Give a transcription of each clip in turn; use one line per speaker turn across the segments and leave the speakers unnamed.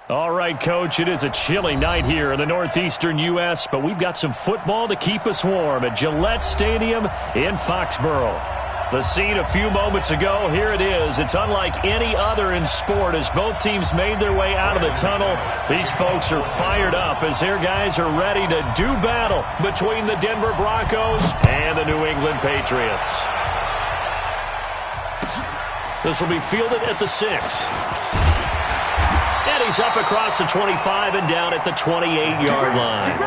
All right, Coach, it is a chilly night here in the northeastern U.S., but we've got some football to keep us warm at Gillette Stadium in Foxborough. The scene a few moments ago, here it is. It's unlike any other in sport as both teams made their way out of the tunnel. These folks are fired up as their guys are ready to do battle between the Denver Broncos and the New England Patriots. This will be fielded at the 6. And he's up across the 25 and down at the 28-yard line.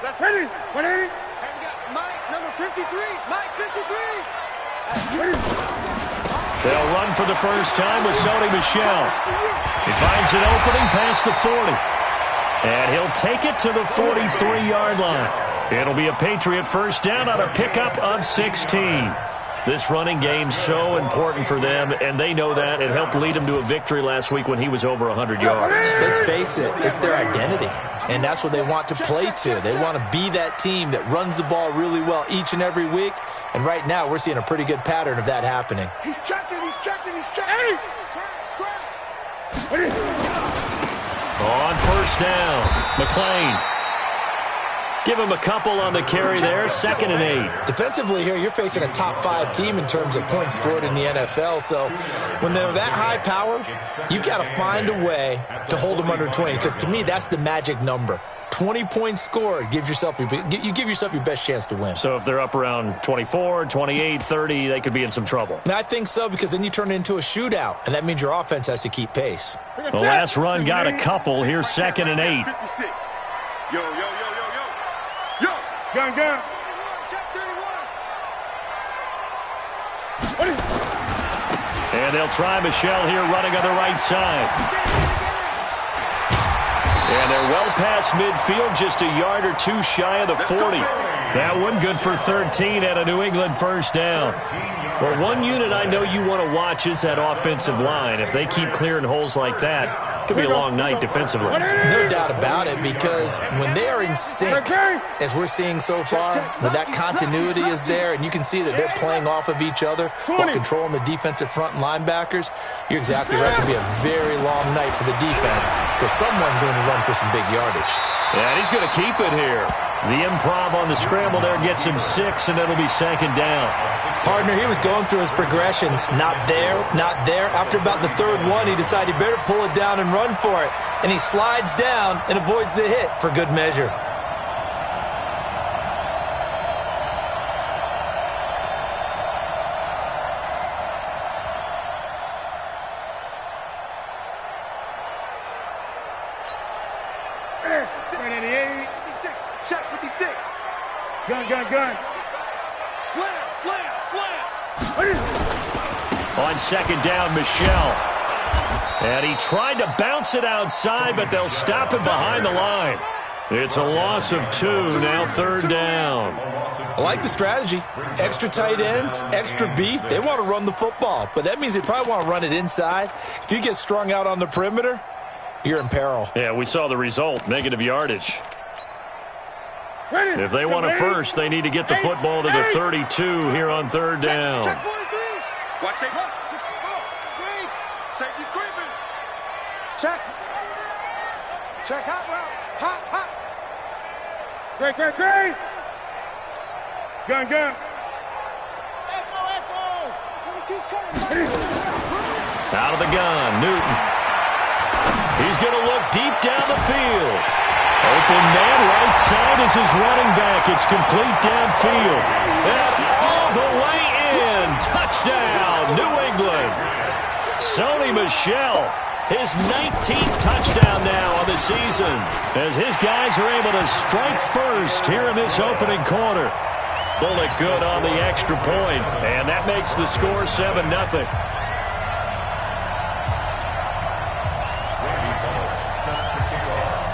That's ready. 180. And we got Mike, number 53. Mike, 53.
They'll run for the first time with Sony Michel. He finds an opening past the 40. And he'll take it to the 43-yard line. It'll be a Patriot first down on a pickup of 16. This running game's so important for them, and they know that. It helped lead them to a victory last week when he was over 100 yards.
Let's face it, it's their identity, and that's what they want to play to. They want to be that team that runs the ball really well each and every week, and right now we're seeing a pretty good pattern of that happening.
He's checking. Hey!
On first down, McLean. Give him a couple on the carry there, 2nd and 8.
Defensively here, you're facing a top 5 team in terms of points scored in the NFL. So when they're that high power, you've got to find a way to hold them under 20. Because to me, that's the magic number. 20 points scored, you give yourself your best chance to win.
So if they're up around 24, 28, 30, they could be in some trouble.
I think so, because then you turn it into a shootout, and that means your offense has to keep pace.
The last run got a couple. Here's 2nd and 8.
56. Yo. Gun. Check 31.
And they'll try Michel here running on the right side. And they're well past midfield, just a yard or two shy of the 40. That one good for 13 and a New England first down. Well, one unit I know you want to watch is that offensive line. If they keep clearing holes like that, it could be a long night defensively.
No doubt about it, because when they are in sync, as we're seeing so far, when that continuity is there and you can see that they're playing off of each other while controlling the defensive front and linebackers, you're exactly right. It could be a very long night for the defense because someone's going to run for some big yardage.
Yeah, and he's going to keep it here. The improv on the scramble there gets him 6, and it'll be 2nd down.
Partner, he was going through his progressions. Not there. After about the 3rd one, he decided he better pull it down and run for it. And he slides down and avoids the hit for good measure.
Check 56. Gun. Slam.
On 2nd down, Michel. And he tried to bounce it outside, but they'll stop him behind the line. It's a loss of 2, now 3rd down.
I like the strategy. Extra tight ends, extra beef. They want to run the football, but that means they probably want to run it inside. If you get strung out on the perimeter, you're in peril.
Yeah, we saw the result, negative yardage. If they want a first, they need to get the football to the 32 here on 3rd down.
Check 43. Watch safety. Safety's creeping. Check hot route. Great. Gun. Echo. 22's coming.
Out of the gun, Newton. He's going to look deep down the field. Open man, right side is his running back. It's complete downfield. And all the way in. Touchdown, New England. Sony Michel, his 19th touchdown now on the season, as his guys are able to strike first here in this opening quarter. Bullock good on the extra point, and that makes the score 7-0.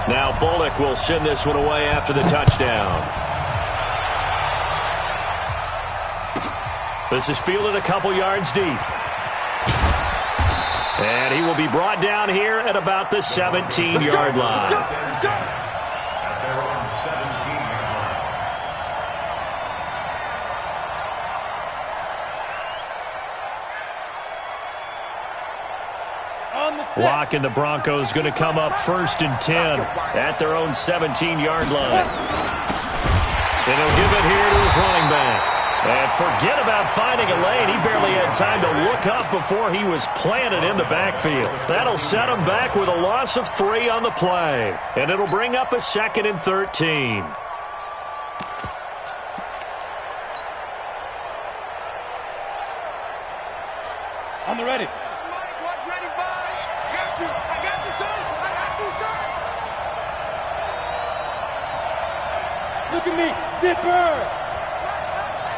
Now Bullock will send this one away after the touchdown. This is fielded a couple yards deep. And he will be brought down here at about the 17-yard line.
Let's go.
At their own 17-yard line.
Locke and the Broncos going to come up 1st and 10 at their own 17-yard line. And he'll give it here to his running back. And forget about finding a lane. He barely had time to look up before he was planted in the backfield. That'll set him back with a loss of 3 on the play. And it'll bring up a 2nd and 13.
On the ready. Mike, what's ready, Bob? I got you, son. I got you, son. Look at me, zipper.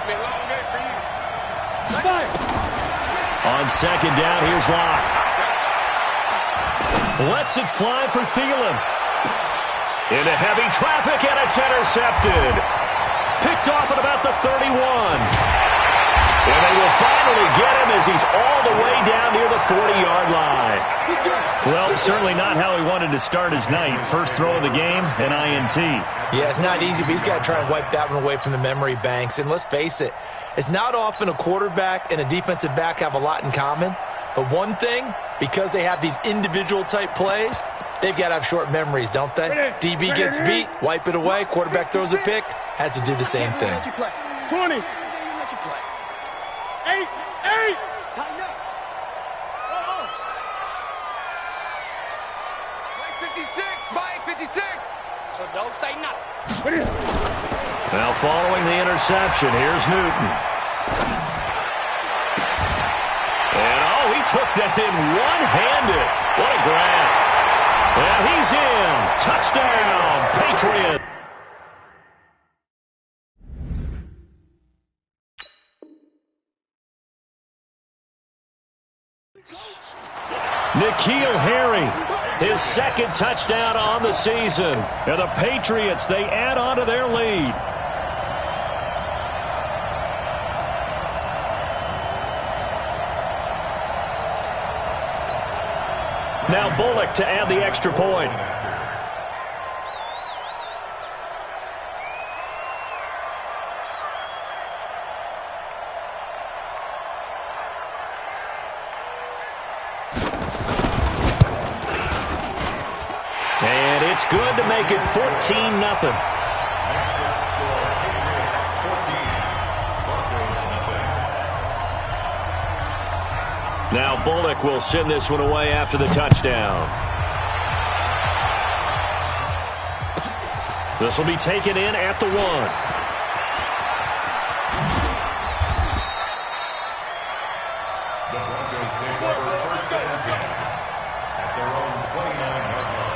Be a long day for you. Fire.
On 2nd down, here's Locke. Lets it fly for Thielen. Into heavy traffic, and it's intercepted. Picked off at about the 31. And they will finally get him as he's all the way down near the 40-yard line. Well, certainly not how he wanted to start his night. First throw of the game, an INT.
Yeah, it's not easy, but he's got to try and wipe that one away from the memory banks. And let's face it, it's not often a quarterback and a defensive back have a lot in common. But one thing, because they have these individual type plays, they've got to have short memories, don't they? DB gets beat, wipe it away, quarterback throws a pick, has to do the same thing.
20. 8. Tighten up. Mike 56. Mike 56. So don't say nothing.
Now following the interception, here's Newton. And he took that in one-handed. What a grab. And he's in. Touchdown, Patriots. N'Keal Harry, his 2nd touchdown on the season. And the Patriots, they add on to their lead. Now Bullock to add the extra point. And it's good to make it 14-0. Now Bullock will send this one away after the touchdown. This will be taken in at the 1.
The Broncos take over 1st and 10 at their own 29-yard line.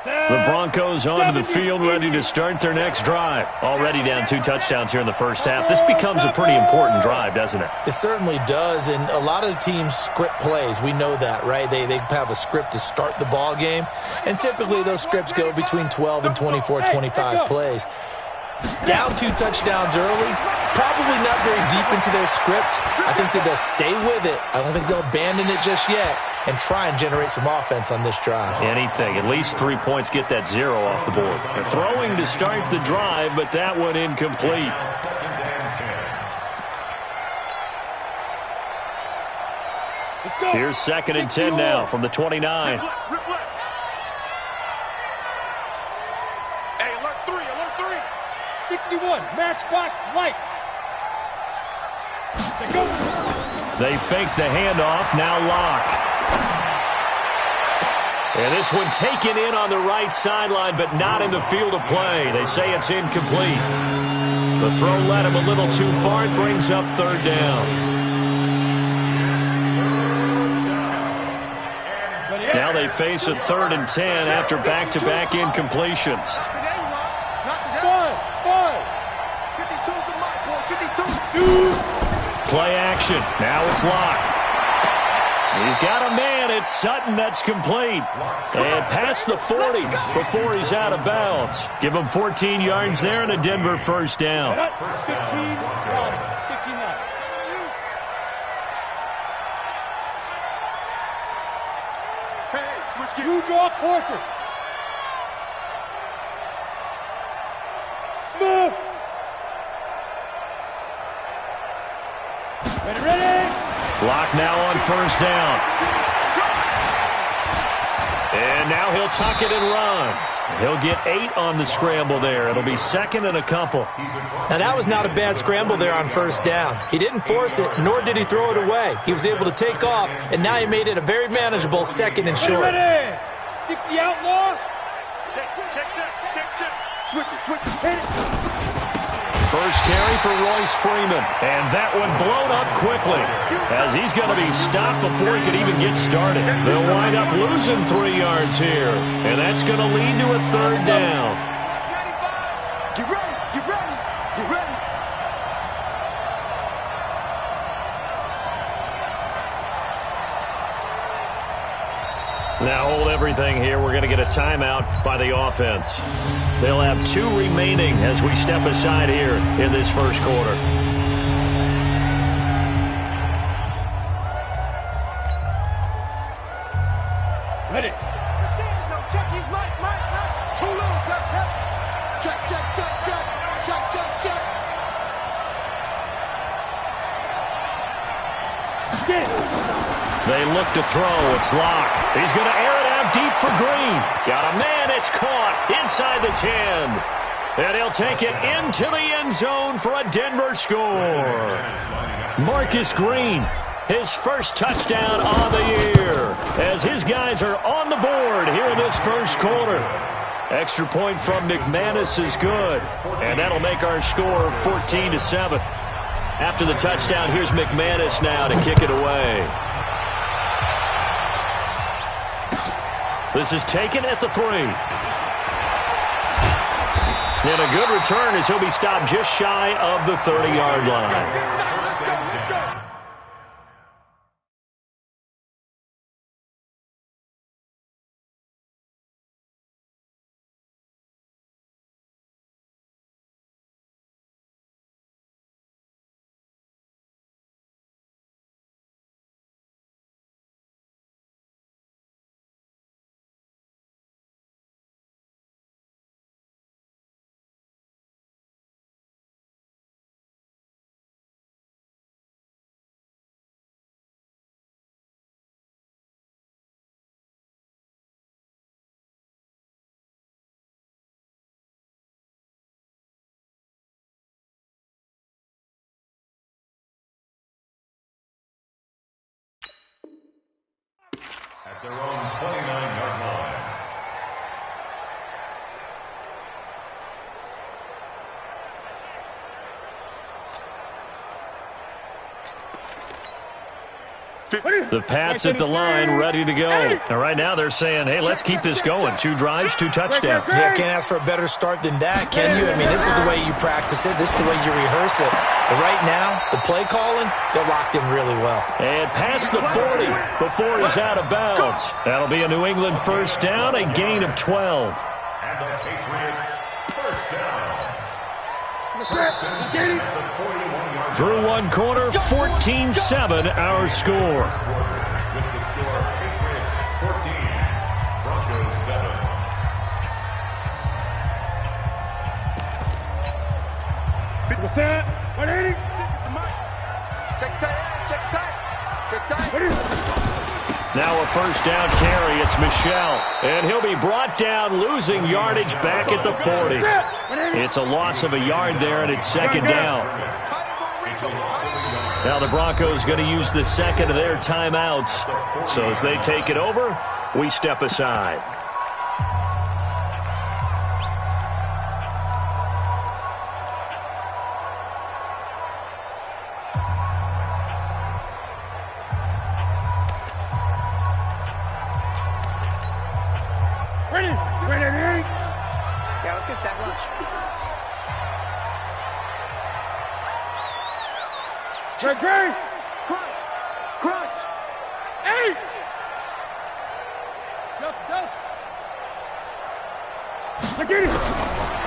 The Broncos onto the field, ready to start their next drive. Already down 2 touchdowns here in the first half. This becomes a pretty important drive, doesn't it?
It certainly does, and a lot of the teams script plays. We know that, right? They have a script to start the ball game, and typically those scripts go between 12 and 24, 25 plays. Down 2 touchdowns early, probably not very deep into their script. I think that they'll stay with it. I don't think they'll abandon it just yet and try and generate some offense on this drive.
Anything. At least 3 points, get that 0 off the board. They're throwing to start the drive, but that one incomplete. Here's 2nd and 10 now from the 29.
Hey, alert 3, alert 3. 61, matchbox lights.
They fake the handoff, now Locke. And this one taken in on the right sideline, but not in the field of play. They say it's incomplete. The throw led him a little too far. It brings up 3rd down. Now they face a 3rd and 10 after back-to-back incompletions.
Not today, you are. Not today. 5. 52's the mic, boy. 52.
Play action. Now it's Locke. He's got a man. It's Sutton. That's complete. And past the 40 before he's out of bounds. Give him 14 yards there and a Denver first down.
69. Hey, switch gears. You draw quarters. Smooth. Ready.
Block now on first down. And now he'll tuck it and run. He'll get 8 on the scramble there. It'll be second and a couple.
Now, that was not a bad scramble there on first down. He didn't force it, nor did he throw it away. He was able to take off, and now he made it a very manageable second and short.
Ready. 60 outlaw. Check. Switch it.
First carry for Royce Freeman. And that one blown up quickly as he's going to be stopped before he could even get started. They'll wind up losing 3 yards here. And that's going to lead to a third down.
Get ready.
Now hold everything here. We're going to get a timeout by the offense. They'll have 2 remaining as we step aside here in this first quarter.
Ready. No, check. He's Mike. Too low. Check.
They look to throw. It's Locke. He's going to air it out deep for Green. Got a man. It's caught inside the 10. And he'll take it into the end zone for a Denver score. Marcus Green, his first touchdown on the year, as his guys are on the board here in this first quarter. Extra point from McManus is good, and that'll make our score 14-7. After the touchdown, here's McManus now to kick it away. This is taken at the 3. And a good return as he'll be stopped just shy of the 30-yard line.
At their own 29-yard line.
The Pats at the line, ready to go. And right now they're saying, hey, let's keep this going. 2 drives, 2 touchdowns.
Yeah, can't ask for a better start than that, can you? I mean, this is the way you practice it. This is the way you rehearse it. But right now, the play calling, they're locked in really well.
And past the 40 before he's out of bounds. That'll be a New England first down, a gain of 12.
And the Patriots first down.
Through one quarter, 14-7 our score.
With the score, Patriots 14, Broncos 7.
What's that? 180. Check tight.
Now a first down carry. It's Michel. And he'll be brought down, losing yardage back at the 40. It's a loss of a yard there, and it's second down. Now the Broncos going to use the second of their timeouts. So as they take it over, we step aside.
Ready.
Yeah, let's go set lunch.
Crunch.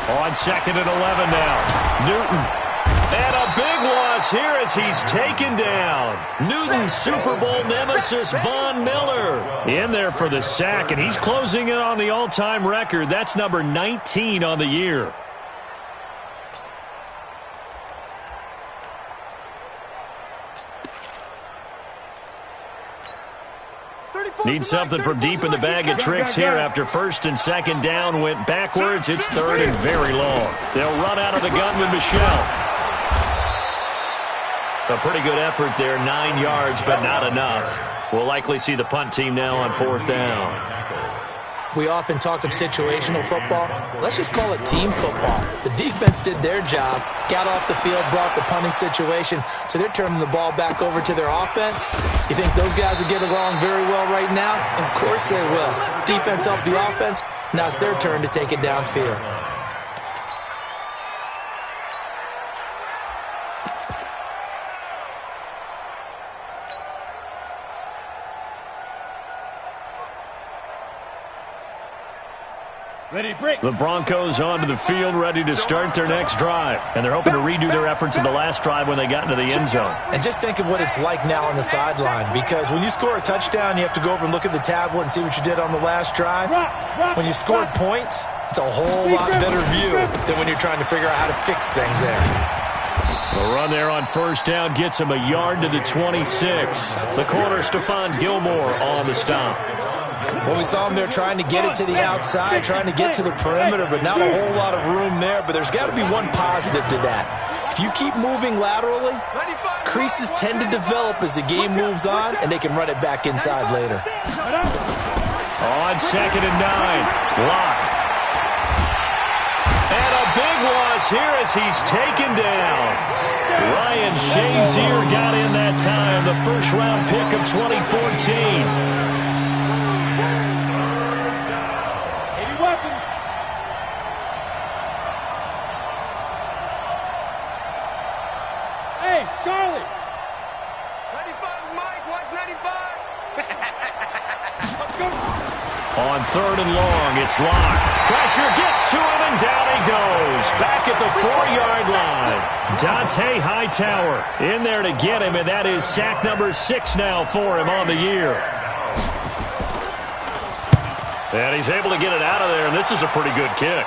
On 2nd and 11 now. Newton. And a big loss here as he's taken down. Newton's Super Bowl nemesis, Von Miller, in there for the sack, and he's closing in on the all-time record. That's number 19 on the year. Need something from deep in the bag of tricks here after 1st and 2nd down went backwards. It's 3rd and very long. They'll run out of the gun with Michel. A pretty good effort there, 9 yards, but not enough. We'll likely see the punt team now on 4th down.
We often talk of situational football. Let's just call it team football. The defense did their job, got off the field, brought the punting situation, so they're turning the ball back over to their offense. You think those guys will get along very well right now? Of course they will. Defense helped the offense. Now it's their turn to take it downfield.
The Broncos onto the field, ready to start their next drive. And they're hoping to redo their efforts in the last drive when they got into the end zone.
And just think of what it's like now on the sideline, because when you score a touchdown, you have to go over and look at the tablet and see what you did on the last drive. When you scored points, it's a whole lot better view than when you're trying to figure out how to fix things there.
The run there on 1st down gets him a yard to the 26. The corner, Stephon Gilmore, on the stop.
Well, we saw him there trying to get it to the outside, trying to get to the perimeter, but not a whole lot of room there. But there's got to be one positive to that. If you keep moving laterally, creases tend to develop as the game moves on, and they can run it back inside later.
On 2nd and 9, Locke. And a big loss here as he's taken down. Ryan Shazier got in that time, the first-round pick of 2014.
Charlie! 95, Mike, watch 95! Let's go!
On 3rd and long, it's Locke. Pressure gets to him, and down he goes. Back at the 4-yard line. Dante Hightower in there to get him, and that is sack number 6 now for him on the year. And he's able to get it out of there, and this is a pretty good kick.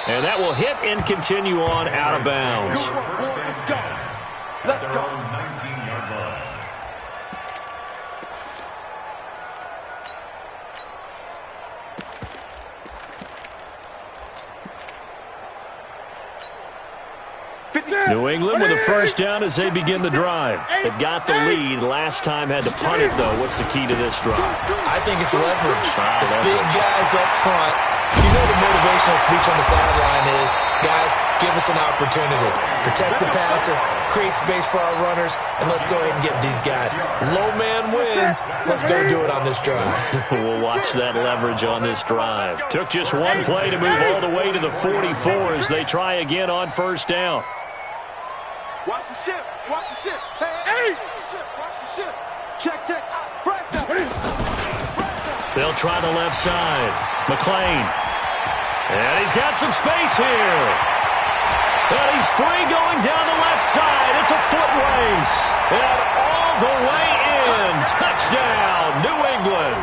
And that will hit and continue on out of bounds.
Let's go. Let's go.
19-yard line.
New England with a first down as they begin the drive. They've got the lead. Last time had to punt it, though. What's the key to this drive?
I think it's leverage. The big guys up front. You know the motivational speech on the sideline is, guys, give us an opportunity. Protect the passer, create space for our runners, and let's go ahead and get these guys. Low man wins. Let's go do it on this drive.
We'll watch that leverage on this drive. Took just one play to move all the way to the 44 as they try again on first down.
Watch the ship. Watch the ship. Hey! Watch the ship. Check, check.
They'll try the left side. McLean. And he's got some space here. And he's free going down the left side. It's a foot race. And all the way in. Touchdown, New England.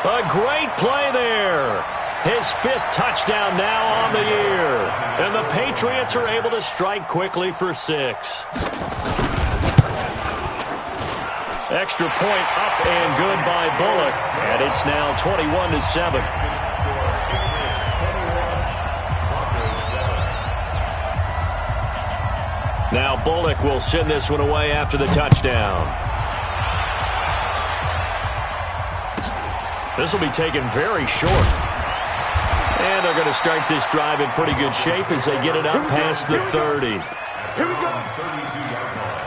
A great play there. His 5th touchdown now on the year. And the Patriots are able to strike quickly for 6. Extra point up and good by Bullock. And it's now 21-7. Now Bullock will send this one away after the touchdown. This will be taken very short. And they're going to start this drive in pretty good shape as they get it up past the 30.
Here we go.
32-yard line.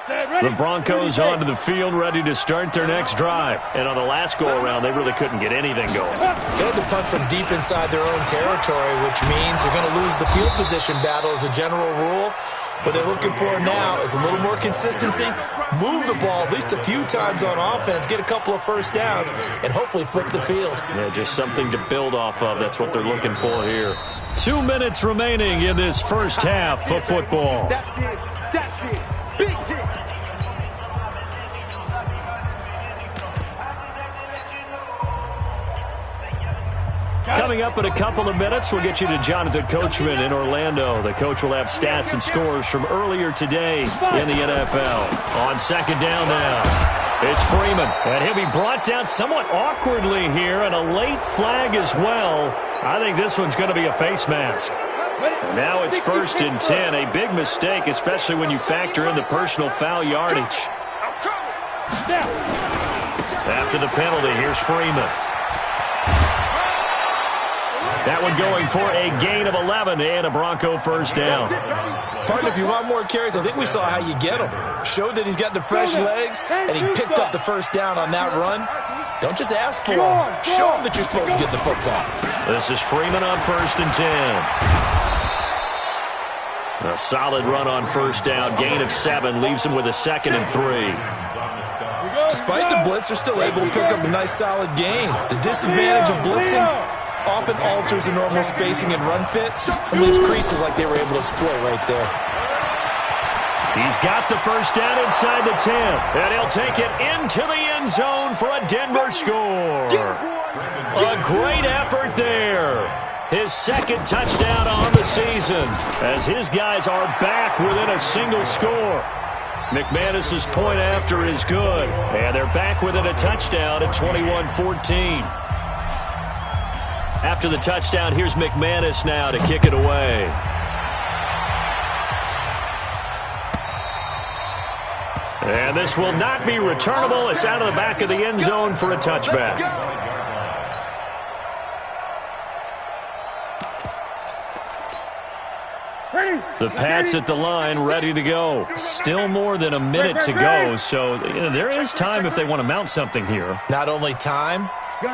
Set,
The Broncos onto the field, ready to start their next drive. And on the last go-around, they really couldn't get anything going.
They had to punt from deep inside their own territory, which means you're going to lose the field position battle as a general rule. What they're looking for now is a little more consistency, move the ball at least a few times on offense, get a couple of first downs, and hopefully flip the field.
Yeah, just something to build off of. That's what they're looking for here. 2 minutes remaining in this first half of football.
That's it. That's it. Big hit.
Coming up in a couple of minutes, we'll get you to Jonathan Coachman in Orlando. The coach will have stats and scores from earlier today in the NFL. On second down now, it's Freeman. And he'll be brought down somewhat awkwardly here, and a late flag as well. I think this one's going to be a face mask. And now it's 1st and 10. A big mistake, especially when you factor in the personal foul yardage. After the penalty, here's Freeman. That one going for a gain of 11 and a Bronco first down.
Partner, if you want more carries, I think we saw how you get them. Showed that he's got the fresh legs, and he picked up the first down on that run. Don't just ask for them. Show them that you're supposed to get the football.
This is Freeman on 1st and 10. A solid run on first down. Gain of 7 leaves him with a 2nd and 3.
Despite the blitz, they're still able to pick up a nice solid gain. The disadvantage of blitzing often alters the normal spacing and run fits and leaves creases like they were able to exploit right there.
He's got the first down inside the 10, and he'll take it into the end zone for a Denver score. A great effort there. His 2nd touchdown on the season as his guys are back within a single score. McManus's point after is good, and they're back within a touchdown at 21-14. After the touchdown, here's McManus now to kick it away. And this will not be returnable. It's out of the back of the end zone for a touchback. The Pats at the line, ready to go. Still more than a minute to go, so there is time if they want to mount something here.
Not only time,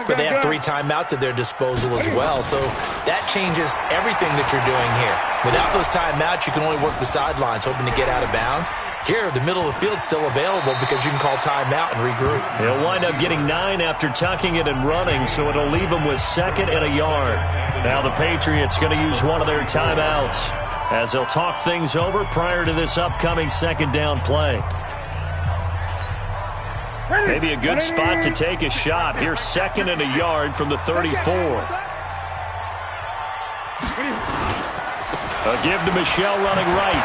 but they have 3 timeouts at their disposal as well, so that changes everything that you're doing here. Without those timeouts, you can only work the sidelines, hoping to get out of bounds. Here, the middle of the field is still available because you can call timeout and regroup.
He'll wind up getting 9 after tucking it and running, so it'll leave him with 2nd and a yard. Now the Patriots going to use one of their timeouts as they'll talk things over prior to this upcoming 2nd down play. Maybe a good spot to take a shot. Here's 2nd and a yard from the 34. A give to Michel running right.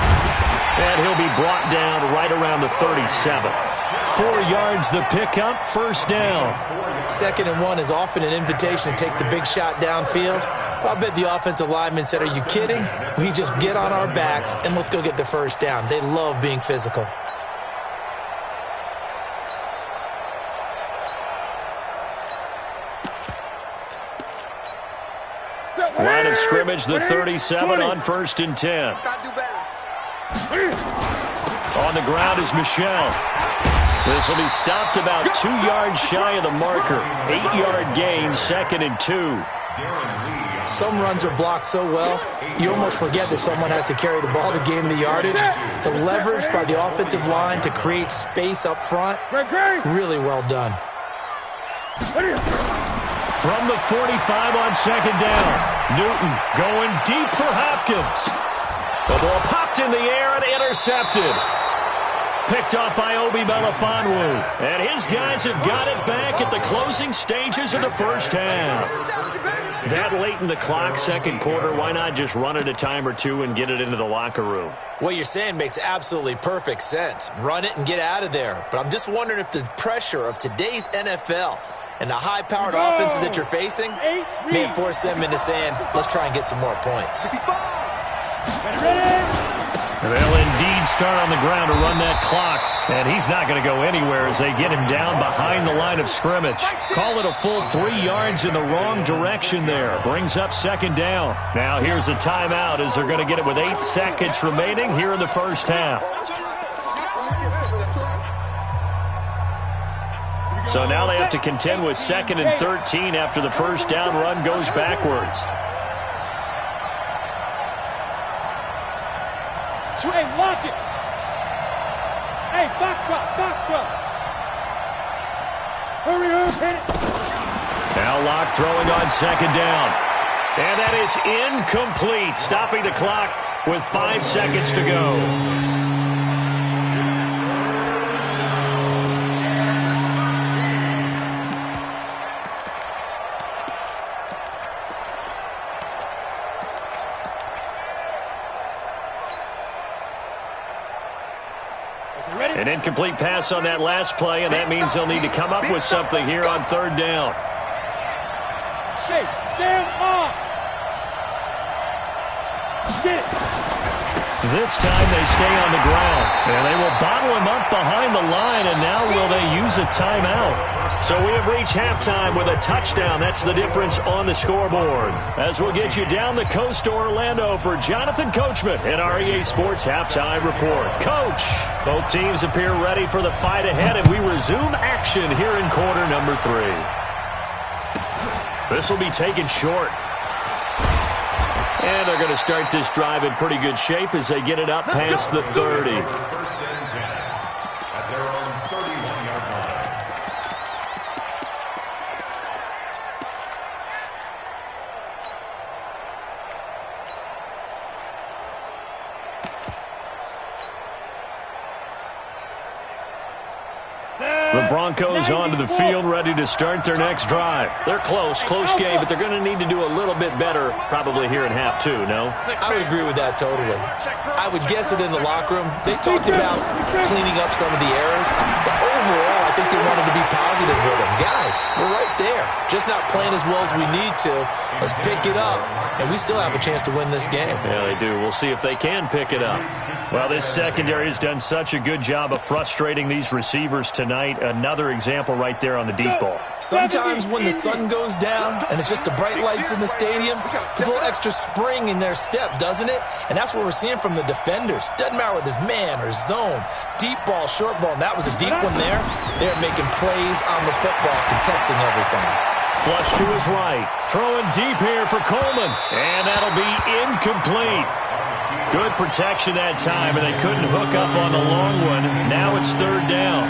And he'll be brought down right around the 37. 4 yards the pickup, 1st down.
2nd and 1 is often an invitation to take the big shot downfield. I'll bet the offensive lineman said, "Are you kidding? We just get on our backs and let's go get the first down." They love being physical.
Line of scrimmage, the 37 on 1st and 10. On the ground is Michel. This will be stopped about 2 yards shy of the marker. 8-yard gain, 2nd and 2.
Some runs are blocked so well, you almost forget that someone has to carry the ball to gain the yardage. The leverage by the offensive line to create space up front, really well done.
From the 45 on 2nd down, Newton going deep for Hopkins. The ball popped in the air and intercepted. Picked off by Obi Melifonwu. And his guys have got it back at the closing stages of the first half. That late in the clock, 2nd quarter, why not just run it a time or 2 and get it into the locker room?
What you're saying makes absolutely perfect sense. Run it and get out of there. But I'm just wondering if the pressure of today's NFL and the high-powered offenses that you're facing may have forced them into saying, let's try and get some more points.
They'll indeed start on the ground to run that clock, and he's not going to go anywhere as they get him down behind the line of scrimmage. Call it a full 3 yards in the wrong direction there. Brings up 2nd down. Now here's a timeout as they're going to get it with 8 seconds remaining here in the first half. So now they have to contend with 2nd and 13 after the first down run goes backwards.
Hey, lock it. Hey, box drop. Hurry, hit it.
Now Locke throwing on 2nd down. And that is incomplete, stopping the clock with 5 seconds to go. An incomplete pass on that last play, and that means they'll need to come up with something here on 3rd down.
Shake, stand up. Get it.
This time they stay on the ground, and they will bottle him up behind the line, and now will they use a timeout? So we have reached halftime with a touchdown. That's the difference on the scoreboard. As we'll get you down the coast to Orlando for Jonathan Coachman in our EA Sports Halftime Report. Coach, both teams appear ready for the fight ahead, and we resume action here in quarter number 3. This will be taken short. And they're going to start this drive in pretty good shape as they get it up past the 30.
At their own 31-yard line.
The Broncos onto the field, ready to start their next drive. They're close game, but they're going to need to do a little bit better probably here in half 2, no?
I would agree with that totally. I would guess it in the locker room. They talked about cleaning up some of the errors, but overall, I think they wanted to be positive with them. Guys, we're right there. Just not playing as well as we need to. Let's pick it up, and we still have a chance to win this game.
Yeah, they do. We'll see if they can pick it up. Well, this secondary has done such a good job of frustrating these receivers tonight. Another example right there on the deep ball.
Sometimes when the sun goes down and it's just the bright lights in the stadium, there's a little extra spring in their step, doesn't it? And that's what we're seeing from the defenders. Doesn't matter whether it's man or zone, deep ball, short ball, and that was a deep one there. They're making plays on the football, contesting everything.
Flush to his right. Throwing deep here for Coleman. And that'll be incomplete. Good protection that time, and they couldn't hook up on the long one. Now it's 3rd down.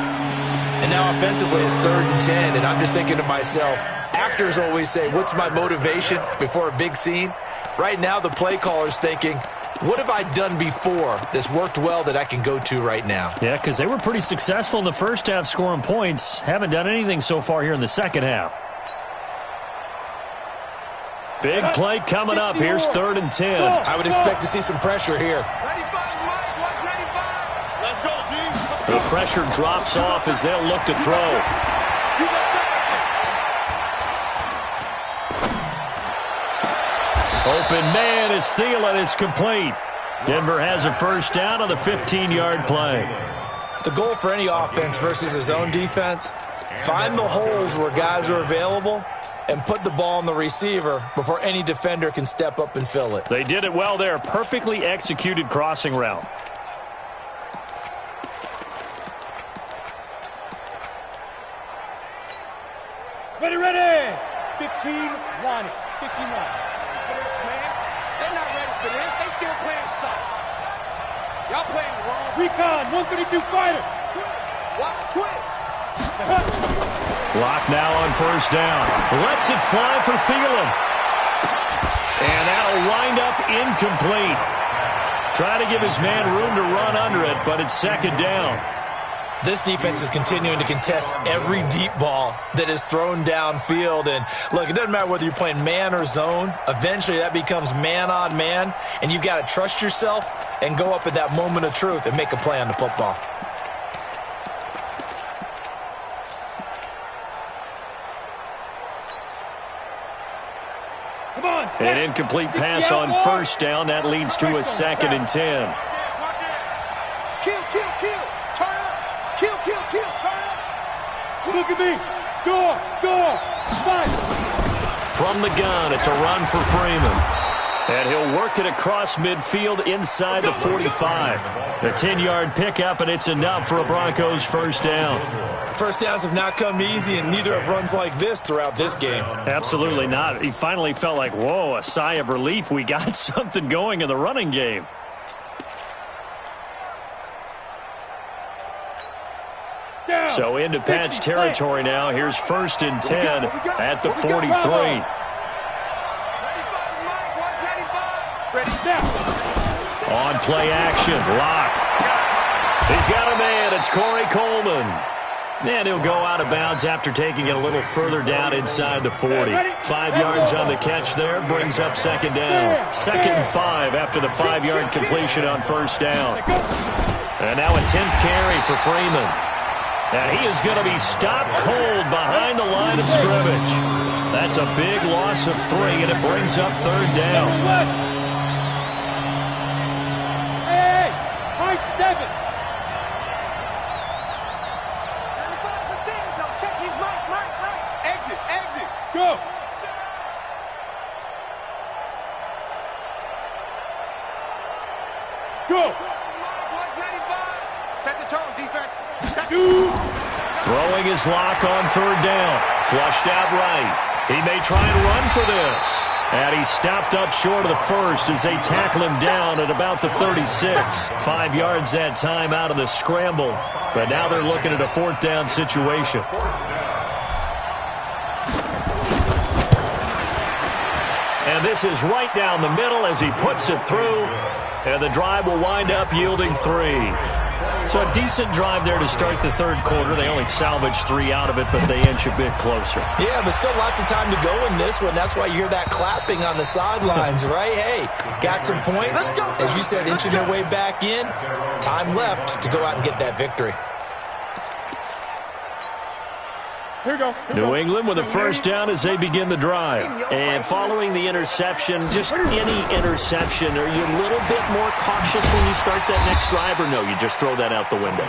And now offensively it's 3rd and 10, and I'm just thinking to myself, actors always say, what's my motivation before a big scene? Right now the play caller's thinking, what have I done before that's worked well that I can go to right now?
Yeah, because they were pretty successful in the first half scoring points. Haven't done anything so far here in the second half. Big play coming up. Here's 3rd and 10.
I would expect to see some pressure here.
The pressure drops off as they'll look to throw. Open man is Thielen. It's complete. Denver has a first down on the 15-yard play.
The goal for any offense versus his own defense, find the holes where guys are available and put the ball on the receiver before any defender can step up and fill it.
They did it well there. Perfectly executed crossing route.
Ready. 15 line it. 15 line.
They're not ready for this. They still playing soft. Y'all playing wrong.
Recon, 132 fighter.
Watch twins.
Lock now on first down. Lets it fly for Thielen. And that'll wind up incomplete. Trying to give his man room to run under it, but it's 2nd down.
This defense is continuing to contest every deep ball that is thrown downfield. And look, it doesn't matter whether you're playing man or zone. Eventually that becomes man on man, and you've got to trust yourself and go up at that moment of truth and make a play on the football.
Come on.
An incomplete pass on first down. That leads to a 2nd and 10.
Kill. Turn up. Kill. Turn up.
Look at me. Go. Fight.
From the gun, it's a run for Freeman. And he'll work it across midfield inside the 45. A 10-yard pickup, and it's enough for a Broncos first down.
First downs have not come easy, and neither have runs like this throughout this game.
Absolutely not. He finally felt like, whoa, a sigh of relief. We got something going in the running game. So into patch territory now. Here's 1st and 10 at the 43. On play action, Locke. He's got a man. It's Corey Coleman. And he'll go out of bounds after taking it a little further down inside the 40. 5 yards on the catch there. Brings up 2nd down. 2nd and 5 after the 5-yard completion on 1st down. And now a 10th carry for Freeman. And he is going to be stopped cold behind the line of scrimmage. That's a big loss of 3, and it brings up 3rd down.
Hey, Mike 7. Check his Mike. Exit. Go. Go. Set the tone, defense.
Throwing his Lock on 3rd down. Flushed out right. He may try and run for this. And he's stopped up short of the 1st as they tackle him down at about the 36. 5 yards that time out of the scramble. But now they're looking at a 4th down situation. And this is right down the middle as he puts it through. And the drive will wind up yielding 3. So a decent drive there to start the 3rd quarter. They only salvaged 3 out of it, but they inch a bit closer.
Yeah, but still lots of time to go in this one. That's why you hear that clapping on the sidelines, right? Hey, got some points. As you said, inching their way back in. Time left to go out and get that victory.
New England with a 1st down as they begin the drive. And following the interception, just any interception, are you a little bit more cautious when you start that next drive, or no, you just throw that out the window?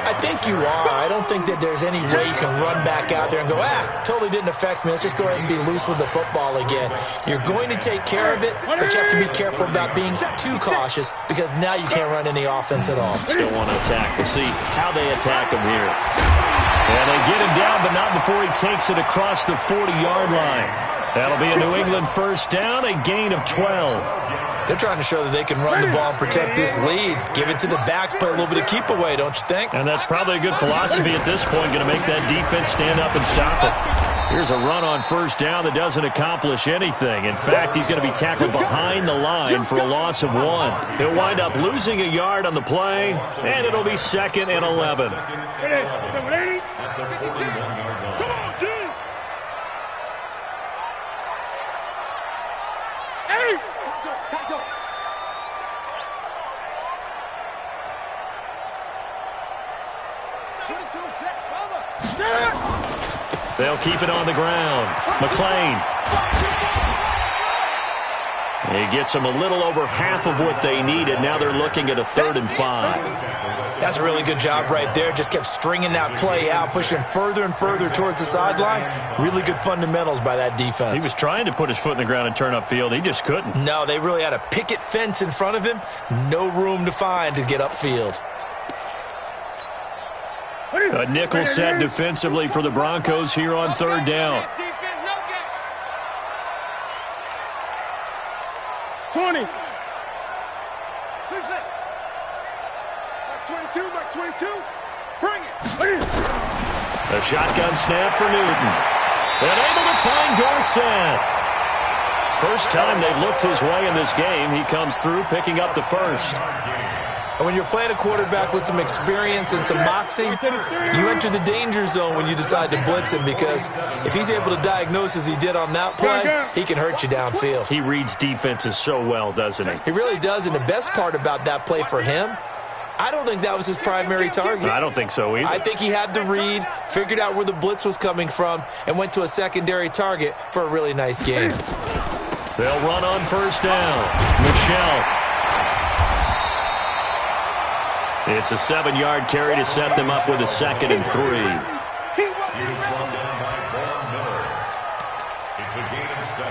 I think you are. I don't think that there's any way you can run back out there and go, totally didn't affect me. Let's just go ahead and be loose with the football again. You're going to take care of it, but you have to be careful about being too cautious because now you can't run any offense at all.
Still want to attack. We'll see how they attack him here. And they get him down, but not before he takes it across the 40-yard line. That'll be a New England 1st down, a gain of 12.
They're trying to show that they can run the ball and protect this lead. Give it to the backs, play a little bit of keep away, don't you think?
And that's probably a good philosophy at this point, going to make that defense stand up and stop it. Here's a run on 1st down that doesn't accomplish anything. In fact, he's going to be tackled behind the line for a loss of 1. He'll wind up losing a yard on the play, and it'll be 2nd and 11.
Come on, dude. Hey! Go.
They'll keep it on the ground. McLean. He gets them a little over half of what they needed. Now they're looking at a 3rd and 5.
That's a really good job right there. Just kept stringing that play out, pushing further and further towards the sideline. Really good fundamentals by that defense.
He was trying to put his foot in the ground and turn upfield. He just couldn't.
No, they really had a picket fence in front of him. No room to find to get upfield.
A nickel set defensively for the Broncos here on 3rd down.
20. That's 22. That's 22. Bring it.
A shotgun snap for Newton. And able to find Dorsett. First time they've looked his way in this game. He comes through picking up the 1st.
And when you're playing a quarterback with some experience and some moxie, you enter the danger zone when you decide to blitz him, because if he's able to diagnose as he did on that play, he can hurt you downfield.
He reads defenses so well, doesn't he?
He really does, and the best part about that play for him, I don't think that was his primary target.
I don't think so either.
I think he had the read, figured out where the blitz was coming from, and went to a secondary target for a really nice gain.
They'll run on 1st down. Michelle. It's a 7-yard carry to set them up with a 2nd and 3.
He was brought down by Von Miller. It's a gain of 7.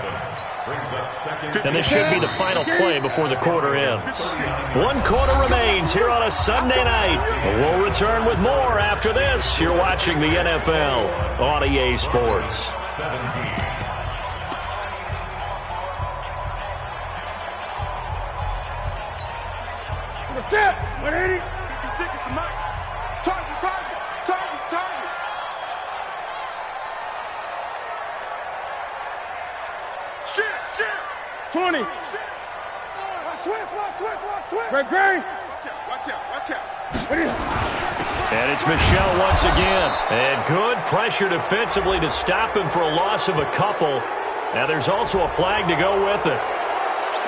And this should be the final play before the quarter ends. 1 quarter remains here on a Sunday night. We'll return with more after this. You're watching the NFL on EA Sports.
17.
Set. 180. 56 at the mic. Target, target, target, target. Shit. 20. Shit. Switch. Great. Watch out.
And it's Michel once again. And good pressure defensively to stop him for a loss of a couple. Now there's also a flag to go with it.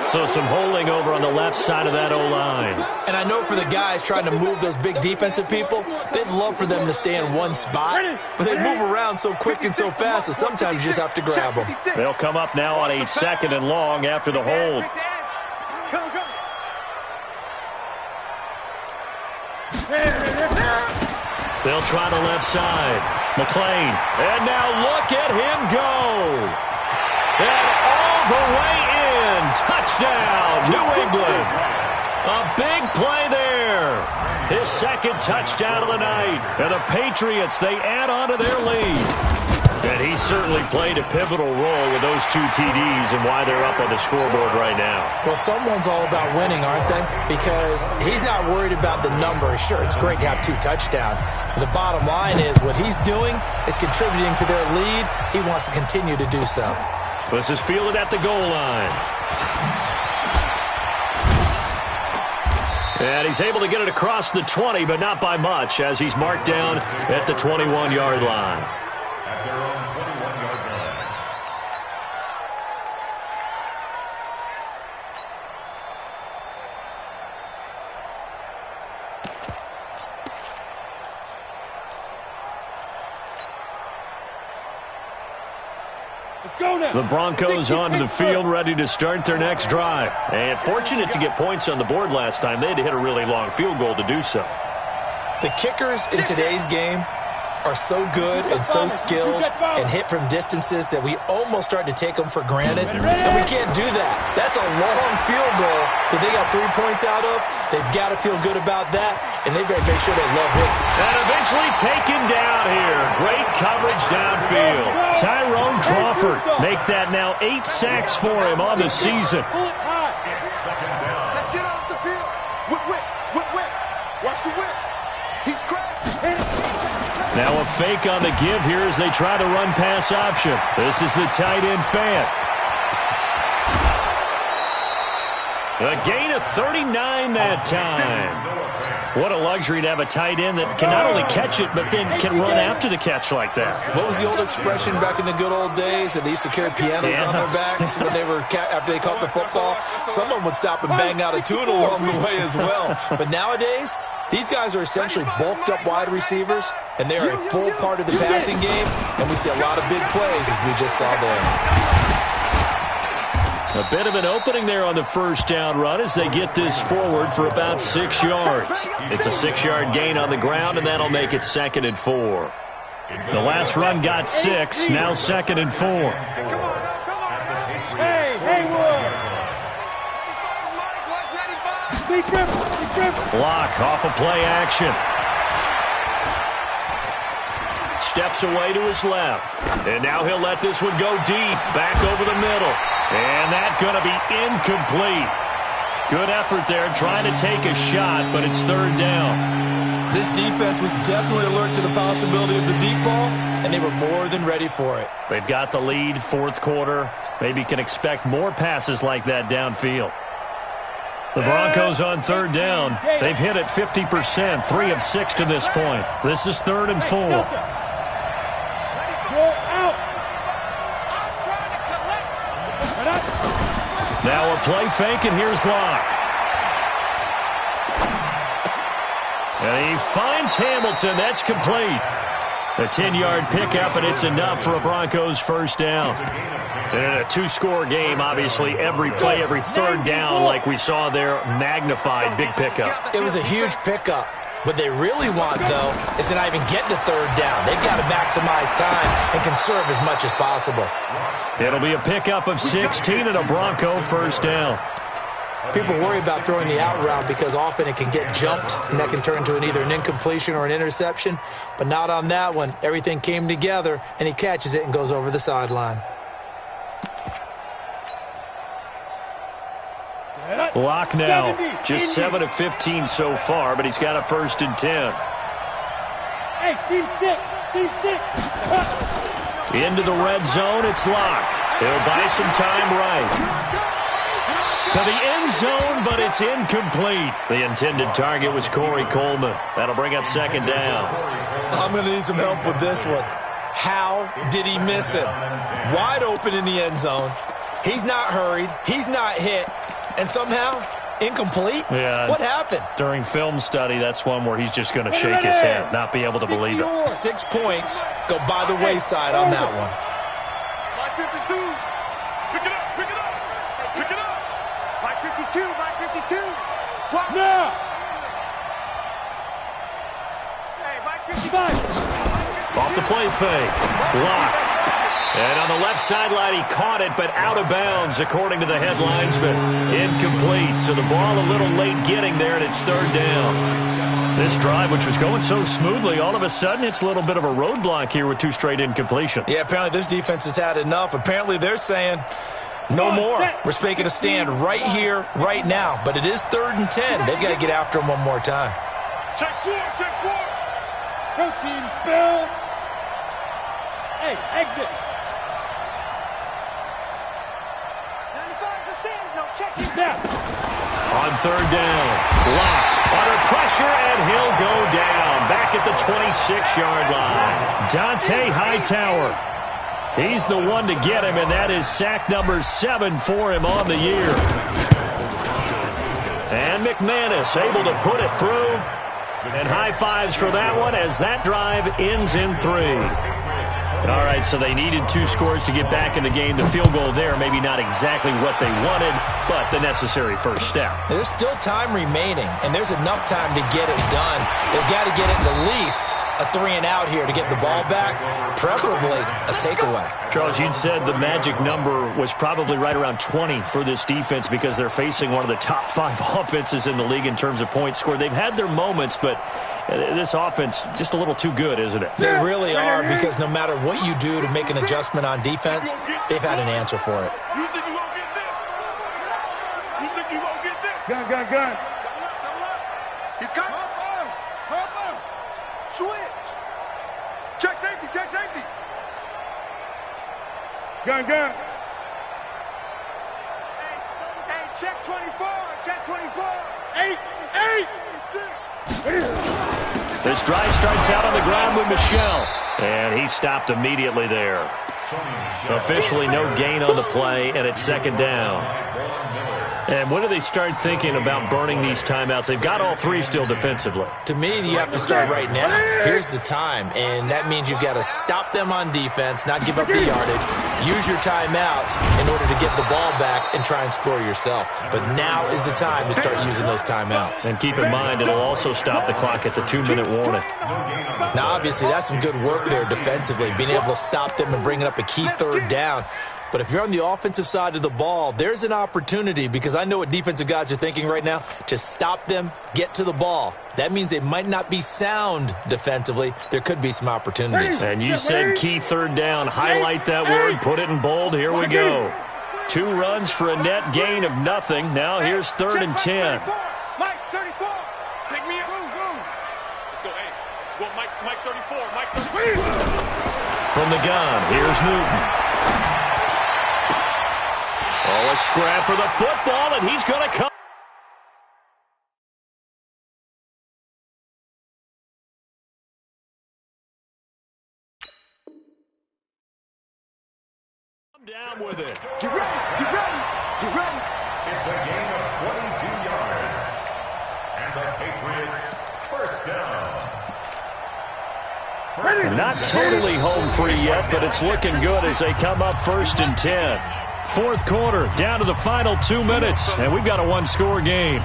So some holding over on the left side of that O-line.
And I know for the guys trying to move those big defensive people, they'd love for them to stay in one spot. But they move around so quick and so fast that sometimes you just have to grab them.
They'll come up now on a 2nd and long after the hold.
Come.
They'll try the left side. McLean. And now look at him go. And all the way in. Touchdown, New England. A big play there. His 2nd touchdown of the night. And the Patriots, they add on to their lead. And he certainly played a pivotal role with those 2 TDs and why they're up on the scoreboard right now.
Well, someone's all about winning, aren't they? Because he's not worried about the number. Sure, it's great to have 2 touchdowns. But the bottom line is what he's doing is contributing to their lead. He wants to continue to do so.
This is fielded at the goal line. And he's able to get it across the 20, but not by much, as he's marked down at the 21-yard line.
At their own 21-yard line.
Let's go now.
The Broncos onto the field, ready to start their next drive. And fortunate to get points on the board last time. They had to hit a really long field goal to do so.
The kickers in today's game are so good and so skilled and hit from distances that we almost start to take them for granted. And we can't do that. That's a long field goal that they got 3 points out of. They've got to feel good about that, and they better make sure they love it.
And eventually taken down here. Great coverage downfield. Tyrone Crawford make that now 8 sacks for him on the season.
Let's get off the field. Whip. Watch the whip. He's crashed.
Now a fake on the give here as they try to run pass option. This is the tight end Fant. A gain of 39 that time. What a luxury to have a tight end that can not only catch it, but then can run after the catch like that.
What was the old expression back in the good old days that they used to carry pianos on their backs when they were after they caught the football? Someone would stop and bang out a tune along the way as well. But nowadays, these guys are essentially bulked up wide receivers, and they are a full part of the passing game, and we see a lot of big plays as we just saw there.
A bit of an opening there on the first down run as they get this forward for about 6 yards. It's a 6-yard gain on the ground, and that'll make it 2nd and 4. The last run got 6, now 2nd and 4.
Hey, Haywood.
Block off of play action. Steps away to his left. And now he'll let this one go deep, back over the middle. And that's going to be incomplete. Good effort there trying to take a shot, but it's 3rd down.
This defense was definitely alert to the possibility of the deep ball, and they were more than ready for it.
They've got the lead, 4th quarter. Maybe can expect more passes like that downfield. The Broncos on 3rd down. They've hit it 50%, 3 of 6 to this point. This is 3rd and 4. Now a play fake, and here's Locke. And he finds Hamilton. That's complete. A 10-yard pickup, and it's enough for a Broncos first down. And in a 2-score game, obviously, every play, every 3rd down, like we saw there, magnified, big pickup.
It was a huge pickup. What they really want, though, is to not even get to third down. They've got to maximize time and conserve as much as possible.
It'll be a pickup of 16 and a Bronco first down.
People worry about throwing the out route because often it can get jumped, and that can turn into either an incompletion or an interception. But not on that one. Everything came together, and he catches it and goes over the sideline.
Lock now. Just 7 of 15 so far, but he's got a 1st and 10.
Hey, team 6. Team 6.
Into the red zone, it's Lock. He'll buy some time right. To the end zone, but it's incomplete. The intended target was Corey Coleman. That'll bring up 2nd down.
I'm going to need some help with this one. How did he miss him? Wide open in the end zone. He's not hurried. He's not hit. And somehow, incomplete?
Yeah.
What happened?
During film study, that's one where he's just going to shake his head, not be able to believe it.
6 points go by the wayside on that one.
552. Pick it up, pick it up. Pick it up. 552, 552. What? No. Hey, 555.
Off the play fake. Lock. And on the left sideline, he caught it, but out of bounds, according to the head linesman. Incomplete, so the ball a little late getting there, and it's 3rd down. This drive, which was going so smoothly, all of a sudden it's a little bit of a roadblock here with 2 straight incompletions.
Yeah, apparently this defense has had enough. Apparently they're saying, no more. We're making a stand right here, right now. But it is 3rd and 10. They've got to get after him one more time.
Check 4, check 4. Protein spill. Hey, exit. 95%. No, check it. Now.
On 3rd down, Lock under pressure, and he'll go down. Back at the 26-yard line. Dante Hightower. He's the one to get him, and that is sack number 7 for him on the year. And McManus able to put it through. And high fives for that one as that drive ends in 3. All right, so they needed 2 scores to get back in the game. The field goal there, maybe not exactly what they wanted, but the necessary first step.
There's still time remaining, and there's enough time to get it done. They've got to get it at least a 3-and-out here to get the ball back, preferably a takeaway.
Charles, you'd said the magic number was probably right around 20 for this defense because they're facing one of the top 5 offenses in the league in terms of points scored. They've had their moments, but this offense just a little too good, isn't it?
They really are, because no matter what you do to make an adjustment on defense, they've had an answer for it.
You think you won't get this? You think you won't get this? Gun. Double up. He's coming. Hop on. Switch. Check safety, check safety. Gun. Hey, check 24, check 24. 8. 6.
This drive starts out on the ground with Michelle, and he stopped immediately there. Officially no gain on the play, and it's 2nd down. And when do they start thinking about burning these timeouts? They've got all 3 still defensively.
To me, you have to start right now. Here's the time, and that means you've got to stop them on defense, not give up the yardage, use your timeouts in order to get the ball back and try and score yourself. But now is the time to start using those timeouts.
And keep in mind, it'll also stop the clock at the 2-minute warning.
Now, obviously, that's some good work there defensively, being able to stop them and bring it up a key 3rd down. But if you're on the offensive side of the ball, there's an opportunity, because I know what defensive guys are thinking right now, to stop them, get to the ball. That means they might not be sound defensively. There could be some opportunities.
And you said key 3rd down. Highlight that word, put it in bold. Here we go. 2 runs for a net gain of nothing. Now here's 3rd and 10.
Mike 34. Take me up. Let's go, hey. Well, Mike 34. Mike 34.
From the gun, here's Newton. Oh, a scrap for the football, and he's going to come down with it.
Get ready.
It's a gain of 22 yards. And the Patriots, first down.
Not totally home free yet, but it's looking good as they come up 1st and 10. 4th quarter, down to the final 2 minutes, and we've got a 1-score game.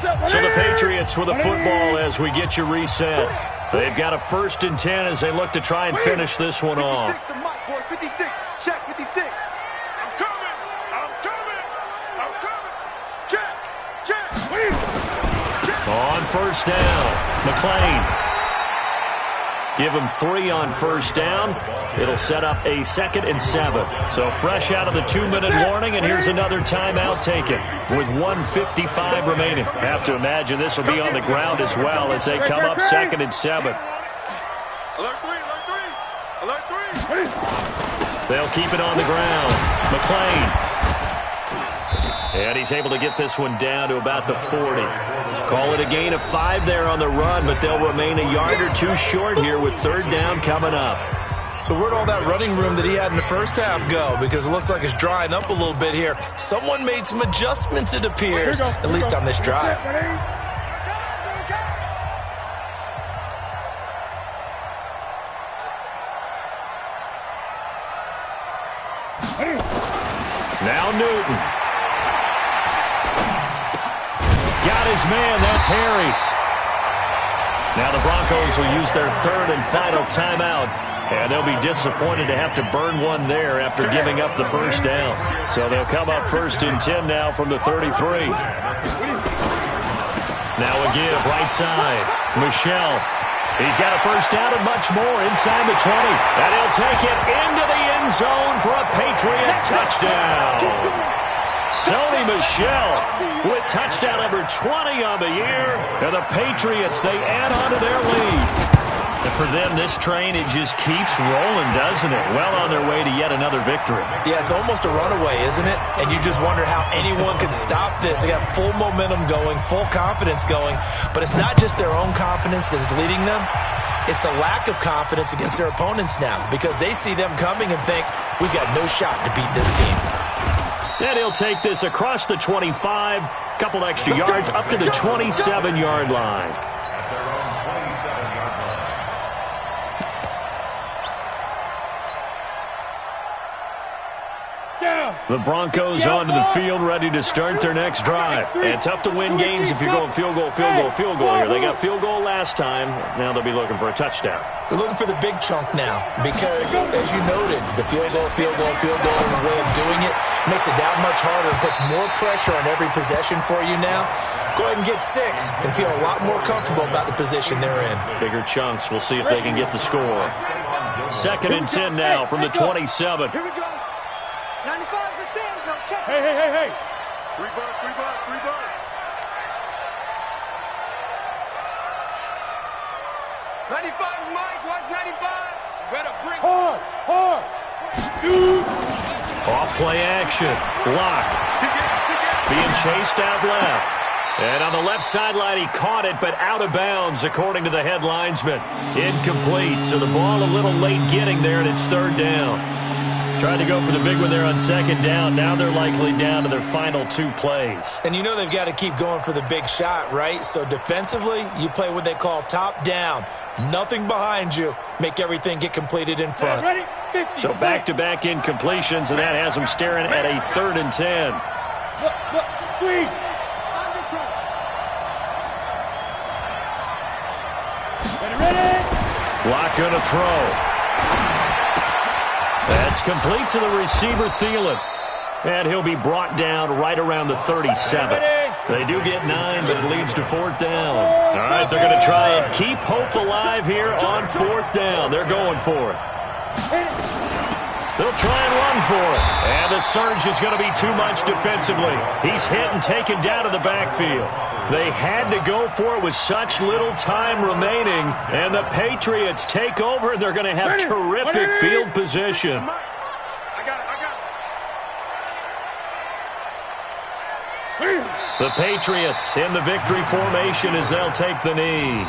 So the Patriots with a football as we get you reset. They've got a 1st and 10 as they look to try and finish this one off.
56, check 56. I'm coming. Check.
On 1st down, McClain. Give him 3 on 1st down. It'll set up a 2nd and 7. So fresh out of the 2-minute warning, and here's another timeout taken with 1:55 remaining. Have to imagine this will be on the ground as well as they come up 2nd and 7.
Alert 3.
They'll keep it on the ground. McClain. And he's able to get this one down to about the 40. Call it a gain of 5 there on the run, but they'll remain a yard or 2 short here with 3rd down coming up.
So where'd all that running room that he had in the first half go? Because it looks like it's drying up a little bit here. Someone made some adjustments, it appears, at least on this drive.
Now Newton. Got his man. That's Harry. Now the Broncos will use their 3rd and final timeout. And they'll be disappointed to have to burn one there after giving up the 1st down. So they'll come up 1st and 10 now from the 33. Now a give right side. Michel. He's got a 1st down and much more inside the 20. And he'll take it into the end zone for a Patriot touchdown. Sony Michel with touchdown number 20 on the year. And the Patriots, they add on to their lead. And for them, this train, it just keeps rolling, doesn't it? Well on their way to yet another victory.
Yeah, it's almost a runaway, isn't it? And you just wonder how anyone can stop this. They got full momentum going, full confidence going. But it's not just their own confidence that's leading them. It's the lack of confidence against their opponents now because they see them coming and think, we've got no shot to beat this team.
And he'll take this across the 25, couple extra yards up to the 27-yard line. The Broncos onto the field, ready to start their next drive. And tough to win games if you're going field goal here. They got field goal last time. Now they'll be looking for a touchdown.
They're looking for the big chunk now because, as you noted, the field goal way of doing it makes it that much harder and puts more pressure on every possession for you now. Go ahead and get 6 and feel a lot more comfortable about the position they're in.
Bigger chunks. We'll see if they can get the score. 2nd and 10 now from the 27.
Here we go. 95 to Sandville. Check.
Hey. 3 bucks. 95, Mike. Watch 95.
Better bring.
Hard. Shoot.
Off play action. Lock. Being chased out left. And on the left sideline, he caught it, but out of bounds, according to the head linesman. Incomplete. So the ball a little late getting there, and it's 3rd down. Tried to go for the big one there on 2nd down. Now they're likely down to their final 2 plays.
And you know they've got to keep going for the big shot, right? So defensively, you play what they call top down. Nothing behind you. Make everything get completed in front.
Ready? 50.
So back-to-back incompletions, and that has them staring at a 3rd and 10.
Look. 3. Ready?
Lock gonna throw. That's complete to the receiver, Thielen. And he'll be brought down right around the 37. They do get 9, but it leads to 4th down. All right, they're going to try and keep hope alive here on 4th down. They're going for it. They'll try and run for it. And the surge is going to be too much defensively. He's hit and taken down to the backfield. They had to go for it with such little time remaining. And the Patriots take over, and they're going to have terrific field position.
I got it.
The Patriots in the victory formation as they'll take the knee.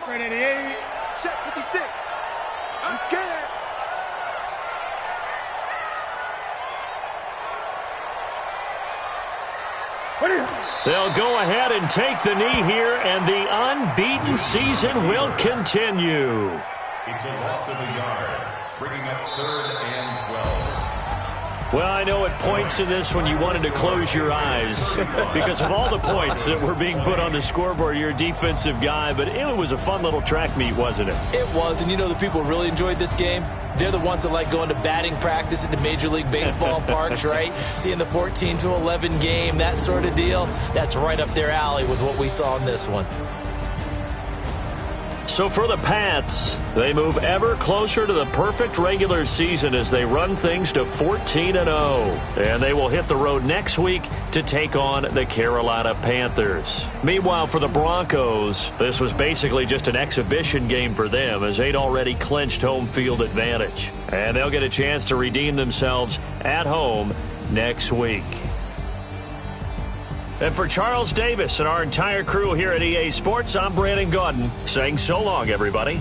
Ready. Check 56. I'm scared.
They'll go ahead and take the knee here, and the unbeaten season will continue.
It's a loss of a yard, bringing up 3rd and 12.
Well, I know at points in this when you wanted to close your eyes because of all the points that were being put on the scoreboard. You're a defensive guy, but it was a fun little track meet, wasn't it?
It was, and you know the people really enjoyed this game? They're the ones that like going to batting practice at the Major League Baseball parks, right? Seeing the 14-11 game, that sort of deal. That's right up their alley with what we saw in this one.
So for the Pats, they move ever closer to the perfect regular season as they run things to 14-0. And they will hit the road next week to take on the Carolina Panthers. Meanwhile, for the Broncos, this was basically just an exhibition game for them as they'd already clinched home field advantage. And they'll get a chance to redeem themselves at home next week. And for Charles Davis and our entire crew here at EA Sports, I'm Brandon Gaudin saying so long, everybody.